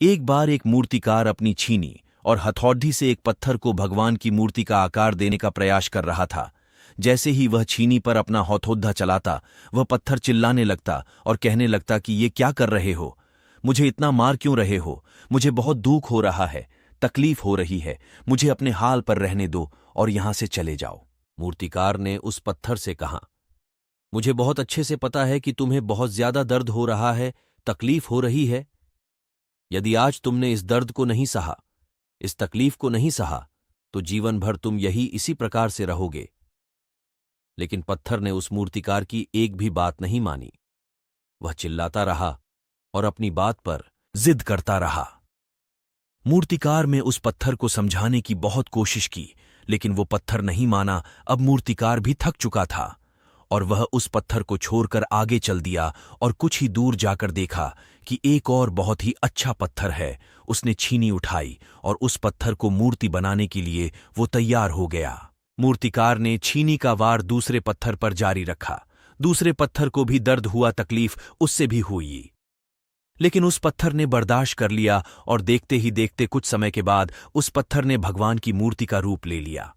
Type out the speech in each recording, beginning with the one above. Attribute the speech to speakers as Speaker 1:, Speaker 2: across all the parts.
Speaker 1: एक बार एक मूर्तिकार अपनी छीनी और हथौड़ी से एक पत्थर को भगवान की मूर्ति का आकार देने का प्रयास कर रहा था। जैसे ही वह छीनी पर अपना हथौड़ा चलाता, वह पत्थर चिल्लाने लगता और कहने लगता कि ये क्या कर रहे हो, मुझे इतना मार क्यों रहे हो, मुझे बहुत दुख हो रहा है, तकलीफ हो रही है, मुझे अपने हाल पर रहने दो और यहां से चले जाओ। मूर्तिकार ने उस पत्थर से कहा, मुझे बहुत अच्छे से पता है कि तुम्हें बहुत ज्यादा दर्द हो रहा है, तकलीफ हो रही है। यदि आज तुमने इस दर्द को नहीं सहा, इस तकलीफ को नहीं सहा, तो जीवन भर तुम यही इसी प्रकार से रहोगे। लेकिन पत्थर ने उस मूर्तिकार की एक भी बात नहीं मानी। वह चिल्लाता रहा और अपनी बात पर जिद करता रहा। मूर्तिकार में उस पत्थर को समझाने की बहुत कोशिश की, लेकिन वो पत्थर नहीं माना। अब मूर्तिकार भी थक चुका था और वह उस पत्थर को छोड़कर आगे चल दिया और कुछ ही दूर जाकर देखा कि एक और बहुत ही अच्छा पत्थर है। उसने छीनी उठाई और उस पत्थर को मूर्ति बनाने के लिए वो तैयार हो गया। मूर्तिकार ने छीनी का वार दूसरे पत्थर पर जारी रखा। दूसरे पत्थर को भी दर्द हुआ, तकलीफ उससे भी हुई, लेकिन उस पत्थर ने बर्दाश्त कर लिया और देखते ही देखते कुछ समय के बाद उस पत्थर ने भगवान की मूर्ति का रूप ले लिया।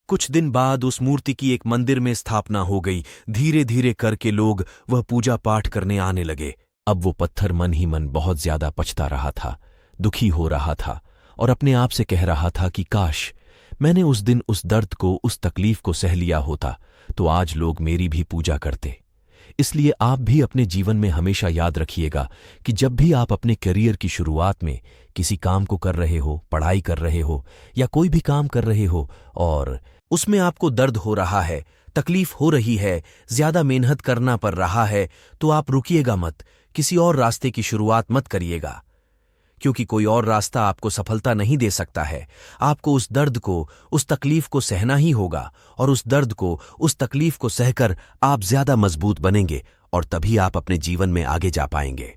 Speaker 1: कुछ दिन बाद उस मूर्ति की एक मंदिर में स्थापना हो गई। धीरे धीरे करके लोग वह पूजा पाठ करने आने लगे। अब वो पत्थर मन ही मन बहुत ज्यादा पछता रहा था, दुखी हो रहा था और अपने आप से कह रहा था कि काश मैंने उस दिन उस दर्द को, उस तकलीफ को सह लिया होता तो आज लोग मेरी भी पूजा करते। इसलिए आप भी अपने जीवन में हमेशा याद रखिएगा कि जब भी आप अपने करियर की शुरुआत में किसी काम को कर रहे हो, पढ़ाई कर रहे हो या कोई भी काम कर रहे हो और उसमें आपको दर्द हो रहा है, तकलीफ हो रही है, ज्यादा मेहनत करना पड़ रहा है, तो आप रुकिएगा मत, किसी और रास्ते की शुरुआत मत करिएगा, क्योंकि कोई और रास्ता आपको सफलता नहीं दे सकता है। आपको उस दर्द को, उस तकलीफ को सहना ही होगा और उस दर्द को, उस तकलीफ को सहकर आप ज्यादा मजबूत बनेंगे और तभी आप अपने जीवन में आगे जा पाएंगे।